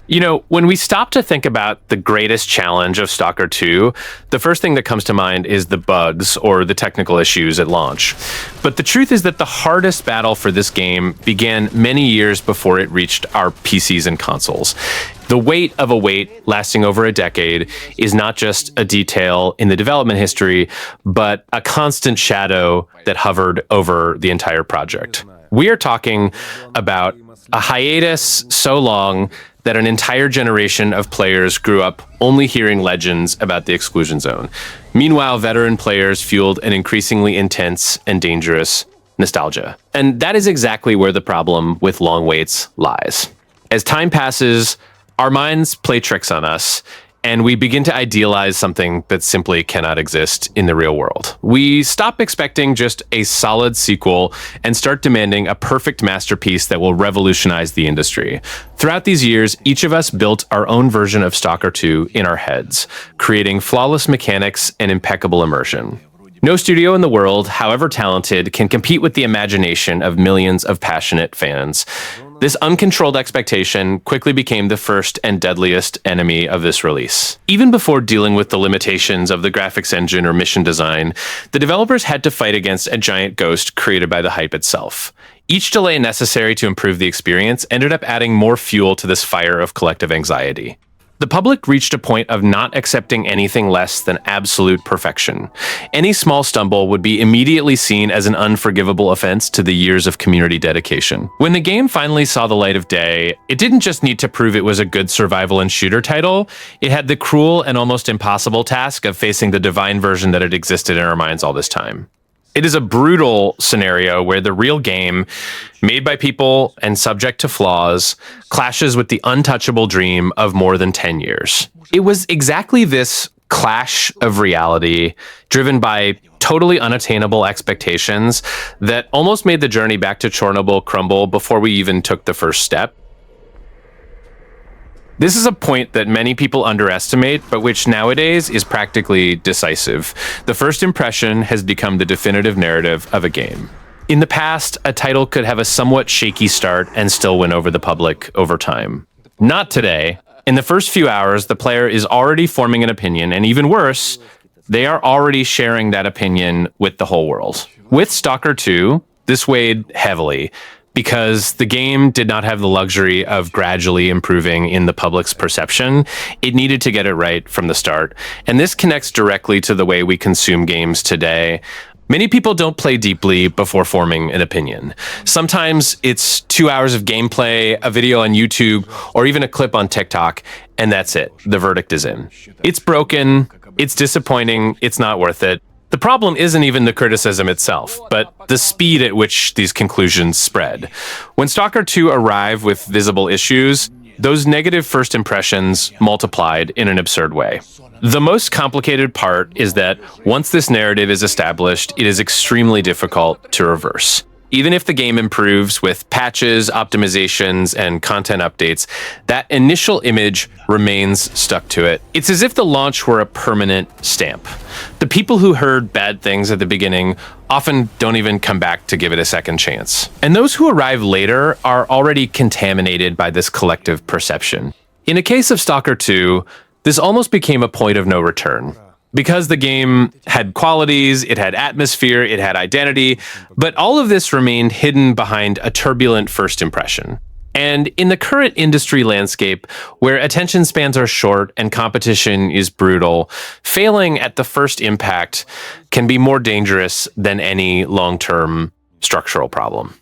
You know, when we stop to think about the greatest challenge of Stalker 2, the first thing that comes to mind is the bugs or the technical issues at launch. But the truth is that the hardest battle for this game began many years before it reached our PCs and consoles. The weight of a wait lasting over a decade is not just a detail in the development history, but a constant shadow that hovered over the entire project. We are talking about a hiatus so long that an entire generation of players grew up only hearing legends about the exclusion zone. Meanwhile, veteran players fueled an increasingly intense and dangerous nostalgia. And that is exactly where the problem with long waits lies. As time passes, our minds play tricks on us, and we begin to idealize something that simply cannot exist in the real world. We stop expecting just a solid sequel and start demanding a perfect masterpiece that will revolutionize the industry. Throughout these years, each of us built our own version of Stalker 2 in our heads, creating flawless mechanics and impeccable immersion. No studio in the world, however talented, can compete with the imagination of millions of passionate fans. This uncontrolled expectation quickly became the first and deadliest enemy of this release. Even before dealing with the limitations of the graphics engine or mission design, the developers had to fight against a giant ghost created by the hype itself. Each delay necessary to improve the experience ended up adding more fuel to this fire of collective anxiety. The public reached a point of not accepting anything less than absolute perfection. Any small stumble would be immediately seen as an unforgivable offense to the years of community dedication. When the game finally saw the light of day, it didn't just need to prove it was a good survival and shooter title, it had the cruel and almost impossible task of facing the divine version that had existed in our minds all this time. It is a brutal scenario where the real game, made by people and subject to flaws, clashes with the untouchable dream of more than 10 years. It was exactly this clash of reality, driven by totally unattainable expectations, that almost made the journey back to Chernobyl crumble before we even took the first step. This is a point that many people underestimate, but which nowadays is practically decisive. The first impression has become the definitive narrative of a game. In the past, a title could have a somewhat shaky start and still win over the public over time. Not today. In the first few hours, the player is already forming an opinion, and even worse, they are already sharing that opinion with the whole world. With Stalker 2, this weighed heavily, because the game did not have the luxury of gradually improving in the public's perception. It needed to get it right from the start. And this connects directly to the way we consume games today. Many people don't play deeply before forming an opinion. Sometimes it's 2 hours of gameplay, a video on YouTube, or even a clip on TikTok, and that's it. The verdict is in. It's broken, it's disappointing, it's not worth it. The problem isn't even the criticism itself, but the speed at which these conclusions spread. When Stalker 2 arrived with visible issues, those negative first impressions multiplied in an absurd way. The most complicated part is that once this narrative is established, it is extremely difficult to reverse. Even if the game improves with patches, optimizations, and content updates, that initial image remains stuck to it. It's as if the launch were a permanent stamp. The people who heard bad things at the beginning often don't even come back to give it a second chance. And those who arrive later are already contaminated by this collective perception. In the case of Stalker 2, this almost became a point of no return. Because the game had qualities, it had atmosphere, it had identity, but all of this remained hidden behind a turbulent first impression. And in the current industry landscape, where attention spans are short and competition is brutal, failing at the first impact can be more dangerous than any long-term structural problem.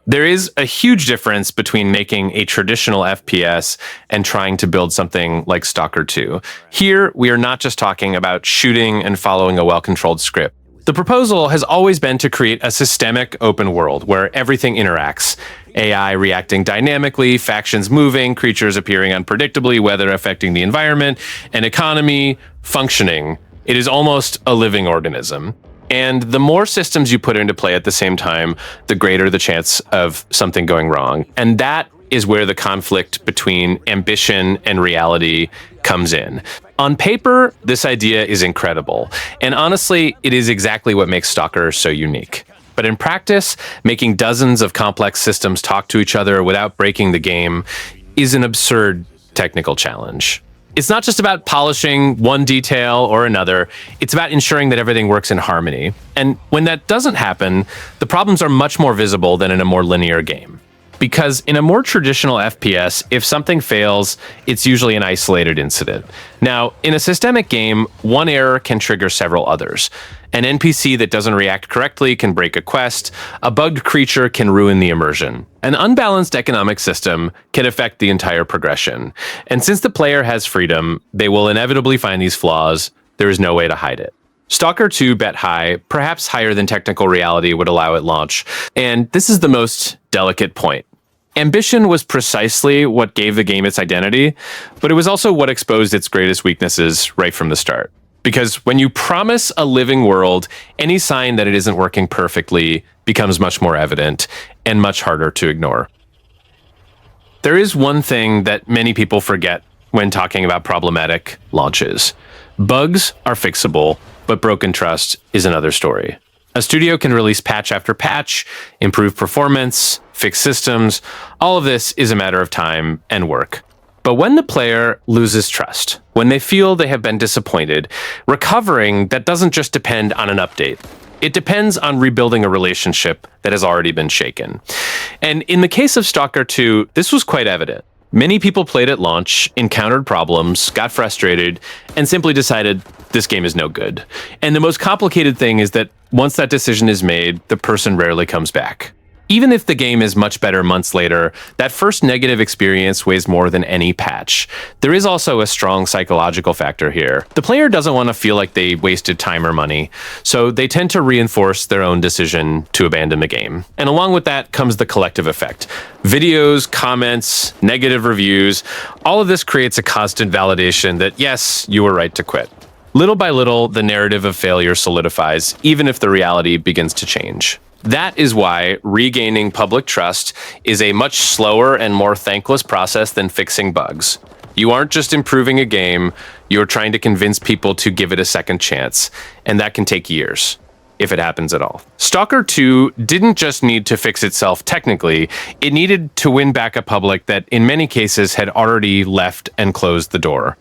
There is a huge difference between making a traditional FPS and trying to build something like Stalker 2. Here, we are not just talking about shooting and following a well-controlled script. The proposal has always been to create a systemic open world where everything interacts. AI reacting dynamically, factions moving, creatures appearing unpredictably, weather affecting the environment, and economy functioning. It is almost a living organism. And the more systems you put into play at the same time, the greater the chance of something going wrong. And that is where the conflict between ambition and reality comes in. On paper, this idea is incredible. And honestly, it is exactly what makes Stalker so unique. But in practice, making dozens of complex systems talk to each other without breaking the game is an absurd technical challenge. It's not just about polishing one detail or another, it's about ensuring that everything works in harmony. And when that doesn't happen, the problems are much more visible than in a more linear game. Because in a more traditional FPS, if something fails, it's usually an isolated incident. Now, in a systemic game, one error can trigger several others. An NPC that doesn't react correctly can break a quest, a bugged creature can ruin the immersion. An unbalanced economic system can affect the entire progression. And since the player has freedom, they will inevitably find these flaws. There is no way to hide it. S.T.A.L.K.E.R 2 bet high, perhaps higher than technical reality would allow at launch. And this is the most delicate point. Ambition was precisely what gave the game its identity, but it was also what exposed its greatest weaknesses right from the start. Because when you promise a living world, any sign that it isn't working perfectly becomes much more evident and much harder to ignore. There is one thing that many people forget when talking about problematic launches. Bugs are fixable, but broken trust is another story. A studio can release patch after patch, improve performance, fix systems. All of this is a matter of time and work. But when the player loses trust, when they feel they have been disappointed, recovering that doesn't just depend on an update. It depends on rebuilding a relationship that has already been shaken. And in the case of S.T.A.L.K.E.R 2, this was quite evident. Many people played at launch, encountered problems, got frustrated, and simply decided this game is no good. And the most complicated thing is that once that decision is made, the person rarely comes back. Even if the game is much better months later, that first negative experience weighs more than any patch. There is also a strong psychological factor here. The player doesn't want to feel like they wasted time or money, so they tend to reinforce their own decision to abandon the game. And along with that comes the collective effect. Videos, comments, negative reviews, all of this creates a constant validation that yes, you were right to quit. Little by little, the narrative of failure solidifies, even if the reality begins to change. That is why regaining public trust is a much slower and more thankless process than fixing bugs. You aren't just improving a game, you're trying to convince people to give it a second chance, and that can take years, if it happens at all. S.T.A.L.K.E.R 2 didn't just need to fix itself technically, it needed to win back a public that in many cases had already left and closed the door.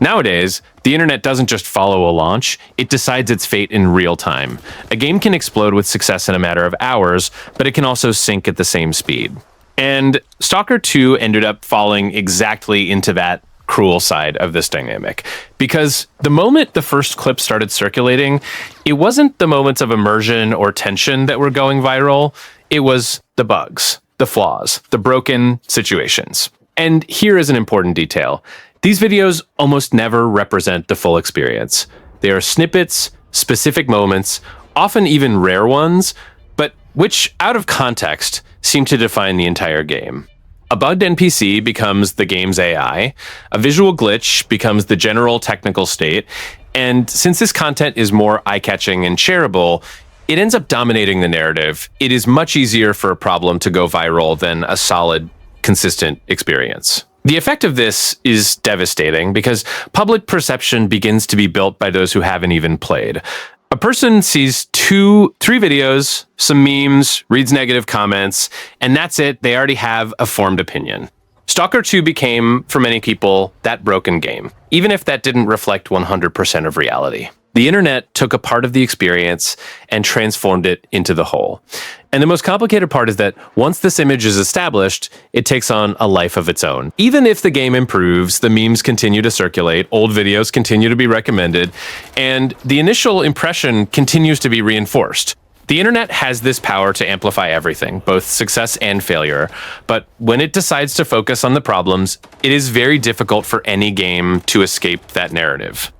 Nowadays, the internet doesn't just follow a launch, it decides its fate in real time. A game can explode with success in a matter of hours, but it can also sink at the same speed. And S.T.A.L.K.E.R 2 ended up falling exactly into that cruel side of this dynamic. Because the moment the first clip started circulating, it wasn't the moments of immersion or tension that were going viral, it was the bugs, the flaws, the broken situations. And here is an important detail. These videos almost never represent the full experience. They are snippets, specific moments, often even rare ones, but which, out of context, seem to define the entire game. A bugged NPC becomes the game's AI, a visual glitch becomes the general technical state, and since this content is more eye-catching and shareable, it ends up dominating the narrative. It is much easier for a problem to go viral than a solid, consistent experience. The effect of this is devastating because public perception begins to be built by those who haven't even played. A person sees 2-3 videos, some memes, reads negative comments, and that's it. They already have a formed opinion. S.T.A.L.K.E.R 2 became, for many people, that broken game, even if that didn't reflect 100% of reality. The internet took a part of the experience and transformed it into the whole. And the most complicated part is that once this image is established, it takes on a life of its own. Even if the game improves, the memes continue to circulate, old videos continue to be recommended, and the initial impression continues to be reinforced. The internet has this power to amplify everything, both success and failure, but when it decides to focus on the problems, it is very difficult for any game to escape that narrative.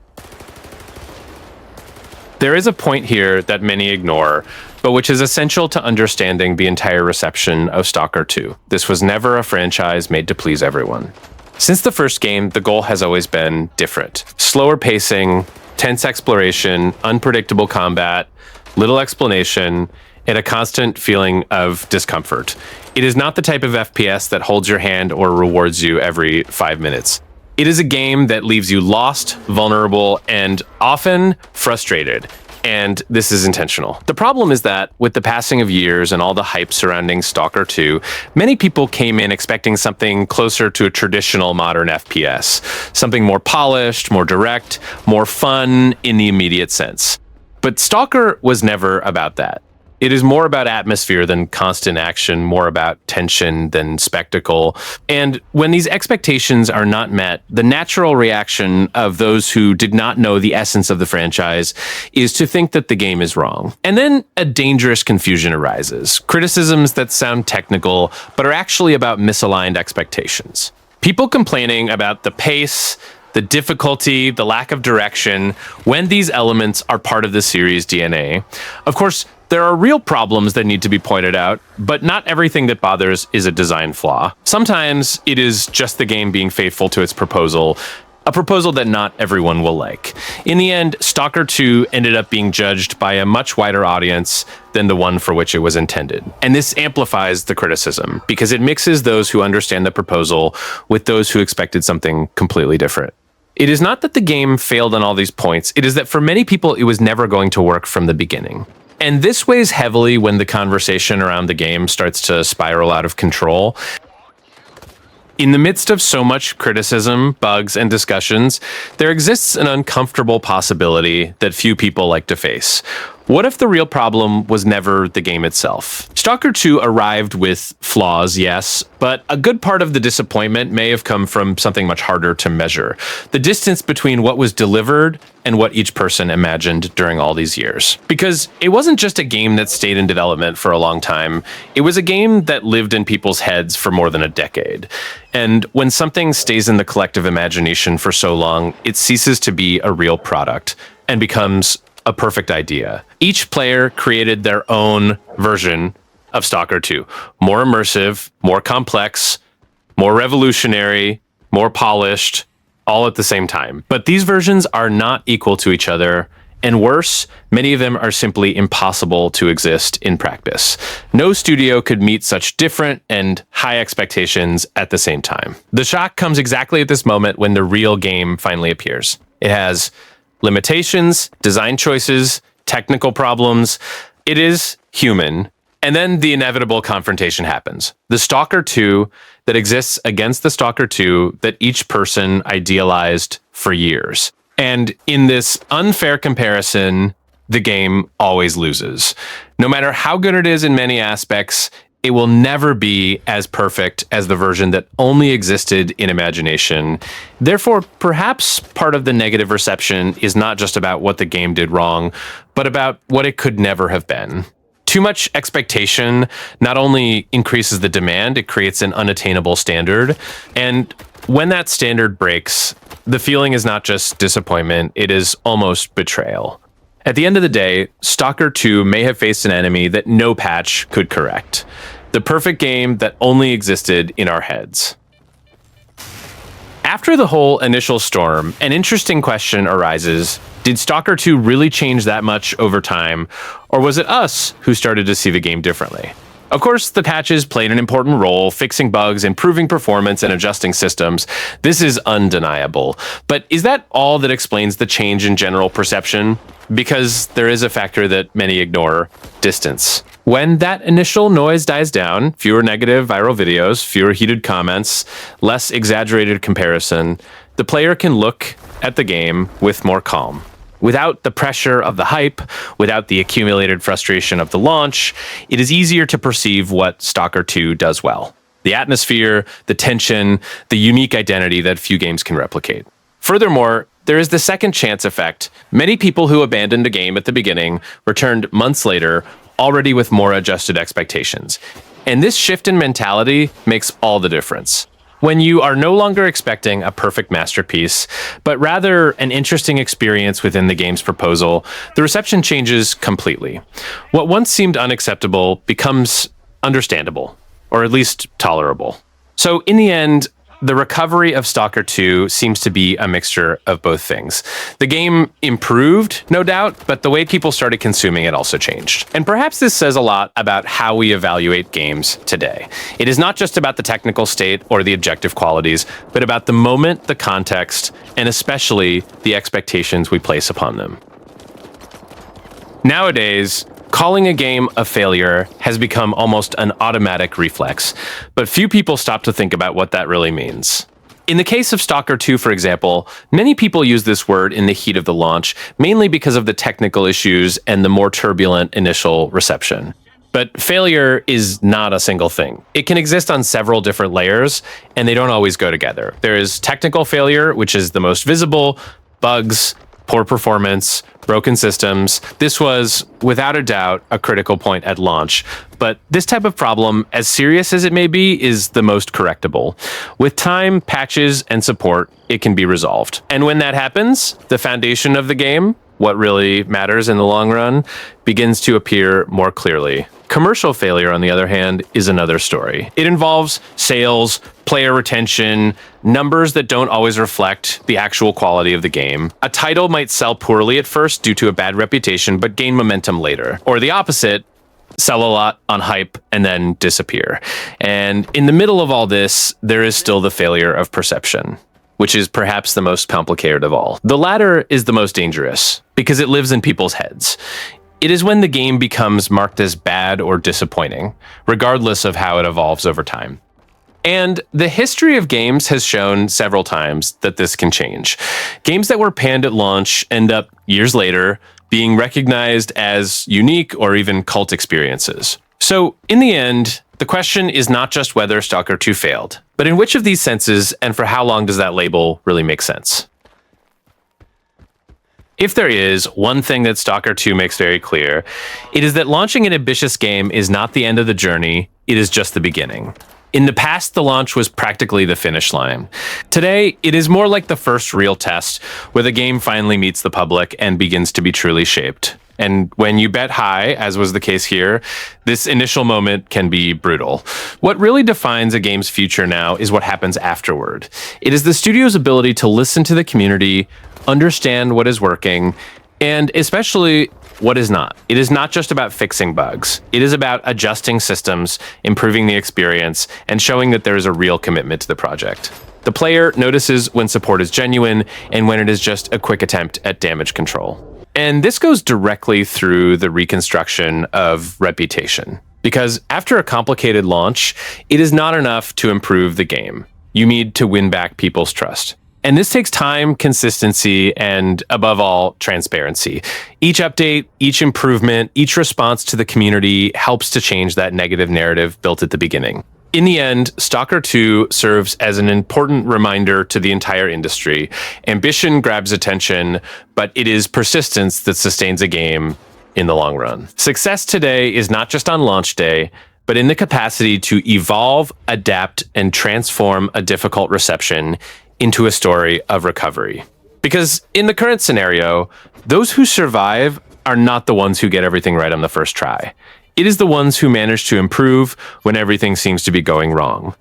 There is a point here that many ignore, but which is essential to understanding the entire reception of S.T.A.L.K.E.R 2. This was never a franchise made to please everyone. Since the first game, the goal has always been different. Slower pacing, tense exploration, unpredictable combat, little explanation, and a constant feeling of discomfort. It is not the type of FPS that holds your hand or rewards you every 5 minutes. It is a game that leaves you lost, vulnerable, and often frustrated. And this is intentional. The problem is that with the passing of years and all the hype surrounding Stalker 2, many people came in expecting something closer to a traditional modern FPS, something more polished, more direct, more fun in the immediate sense. But Stalker was never about that. It is more about atmosphere than constant action, more about tension than spectacle. And when these expectations are not met, the natural reaction of those who did not know the essence of the franchise is to think that the game is wrong. And then a dangerous confusion arises. Criticisms that sound technical, but are actually about misaligned expectations. People complaining about the pace, the difficulty, the lack of direction, when these elements are part of the series' DNA. Of course, there are real problems that need to be pointed out, but not everything that bothers is a design flaw. Sometimes it is just the game being faithful to its proposal, a proposal that not everyone will like. In the end, Stalker 2 ended up being judged by a much wider audience than the one for which it was intended. And this amplifies the criticism, because it mixes those who understand the proposal with those who expected something completely different. It is not that the game failed on all these points, it is that for many people it was never going to work from the beginning. And this weighs heavily when the conversation around the game starts to spiral out of control. In the midst of so much criticism, bugs, and discussions, there exists an uncomfortable possibility that few people like to face. What if the real problem was never the game itself? Stalker 2 arrived with flaws, yes, but a good part of the disappointment may have come from something much harder to measure: the distance between what was delivered and what each person imagined during all these years. Because it wasn't just a game that stayed in development for a long time, it was a game that lived in people's heads for more than a decade. And when something stays in the collective imagination for so long, it ceases to be a real product and becomes a perfect idea. Each player created their own version of Stalker 2. More immersive, more complex, more revolutionary, more polished, all at the same time. But these versions are not equal to each other, and worse, many of them are simply impossible to exist in practice. No studio could meet such different and high expectations at the same time. The shock comes exactly at this moment when the real game finally appears. It has limitations, design choices, technical problems. It is human. And then the inevitable confrontation happens. The Stalker 2 that exists against the Stalker 2 that each person idealized for years. And in this unfair comparison, the game always loses. No matter how good it is in many aspects, it will never be as perfect as the version that only existed in imagination. Therefore, perhaps part of the negative reception is not just about what the game did wrong, but about what it could never have been. Too much expectation not only increases the demand, it creates an unattainable standard. And when that standard breaks, the feeling is not just disappointment, it is almost betrayal. At the end of the day, Stalker 2 may have faced an enemy that no patch could correct. The perfect game that only existed in our heads. After the whole initial storm, an interesting question arises. Did Stalker 2 really change that much over time, or was it us who started to see the game differently? Of course, the patches played an important role, fixing bugs, improving performance, and adjusting systems. This is undeniable. But is that all that explains the change in general perception? Because there is a factor that many ignore: distance. When that initial noise dies down, fewer negative viral videos, fewer heated comments, less exaggerated comparison, the player can look at the game with more calm. Without the pressure of the hype, without the accumulated frustration of the launch, it is easier to perceive what Stalker 2 does well: the atmosphere, the tension, the unique identity that few games can replicate. Furthermore, there is the second chance effect. Many people who abandoned a game at the beginning returned months later, already with more adjusted expectations. And this shift in mentality makes all the difference. When you are no longer expecting a perfect masterpiece, but rather an interesting experience within the game's proposal, the reception changes completely. What once seemed unacceptable becomes understandable, or at least tolerable. So in the end, the recovery of Stalker 2 seems to be a mixture of both things. The game improved, no doubt, but the way people started consuming it also changed. And perhaps this says a lot about how we evaluate games today. It is not just about the technical state or the objective qualities, but about the moment, the context, and especially the expectations we place upon them. Nowadays, calling a game a failure has become almost an automatic reflex, but few people stop to think about what that really means. In the case of Stalker 2, for example, many people use this word in the heat of the launch, mainly because of the technical issues and the more turbulent initial reception. But failure is not a single thing. It can exist on several different layers, and they don't always go together. There is technical failure, which is the most visible, bugs, poor performance, broken systems. This was, without a doubt, a critical point at launch. But this type of problem, as serious as it may be, is the most correctable. With time, patches, and support, it can be resolved. And when that happens, the foundation of the game, what really matters in the long run, begins to appear more clearly. Commercial failure, on the other hand, is another story. It involves sales, player retention, numbers that don't always reflect the actual quality of the game. A title might sell poorly at first due to a bad reputation, but gain momentum later. Or the opposite, sell a lot on hype and then disappear. And in the middle of all this, there is still the failure of perception, which is perhaps the most complicated of all. The latter is the most dangerous because it lives in people's heads. It is when the game becomes marked as bad or disappointing, regardless of how it evolves over time. And the history of games has shown several times that this can change. Games that were panned at launch end up, years later, being recognized as unique or even cult experiences. So, in the end, the question is not just whether Stalker 2 failed, but in which of these senses and for how long does that label really make sense? If there is one thing that Stalker 2 makes very clear, it is that launching an ambitious game is not the end of the journey, it is just the beginning. In the past, the launch was practically the finish line. Today, it is more like the first real test, where the game finally meets the public and begins to be truly shaped. And when you bet high, as was the case here, this initial moment can be brutal. What really defines a game's future now is what happens afterward. It is the studio's ability to listen to the community, understand what is working, and especially what is not. It is not just about fixing bugs. It is about adjusting systems, improving the experience, and showing that there is a real commitment to the project. The player notices when support is genuine and when it is just a quick attempt at damage control. And this goes directly through the reconstruction of reputation. Because after a complicated launch, it is not enough to improve the game. You need to win back people's trust. And this takes time, consistency, and above all, transparency. Each update, each improvement, each response to the community helps to change that negative narrative built at the beginning. In the end, Stalker 2 serves as an important reminder to the entire industry. Ambition grabs attention, but it is persistence that sustains a game in the long run. Success today is not just on launch day, but in the capacity to evolve, adapt, and transform a difficult reception into a story of recovery. Because in the current scenario, those who survive are not the ones who get everything right on the first try. It is the ones who manage to improve when everything seems to be going wrong.